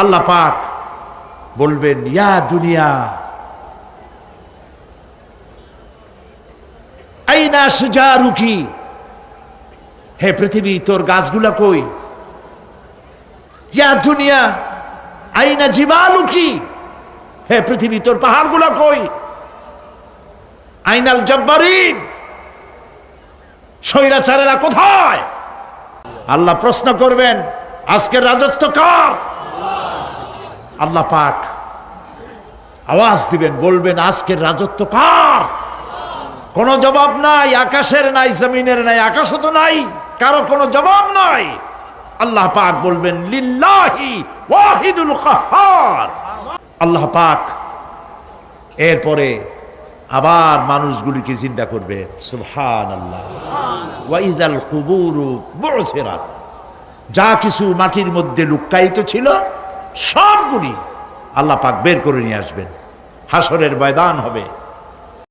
আল্লাহ পাক বলবেন, ইয়া দুনিয়া আইনা শুজারুকি, হে পৃথিবী তোর গাছগুলা কই? ইয়া দুনিয়া আইনা জিবালুকি, হে পৃথিবী তোর পাহাড়গুলা কই? আইনাল জব্বারিন, স্বৈরাচারেরা কোথায়? আল্লাহ প্রশ্ন করবেন, আজকের রাজত্ব কার? আল্লাহ পাক আওয়াজ দিবেন, বলবেন, আজকের রাজত্ব কার? কোনো জবাব নাই, আকাশের নাই, জমিনের নাই, আকাশও তো নাই, কারো কোনো জবাব নাই। আল্লাহ পাক বলবেন, লিল্লাহি ওয়াহিদুল কাহ্হার। আল্লাহ পাক এরপরে আবার মানুষগুলিকে জিন্দা করবেন। সুবহানাল্লাহ। ওয়া ইযাল কুবুরু বু'সিরাত, যা কিছু মাটির মধ্যে লুক্কায়িত ছিল সবগুলি আল্লাহ পাক বের করে নিয়ে আসবেন। হাসরের ময়দান হবে।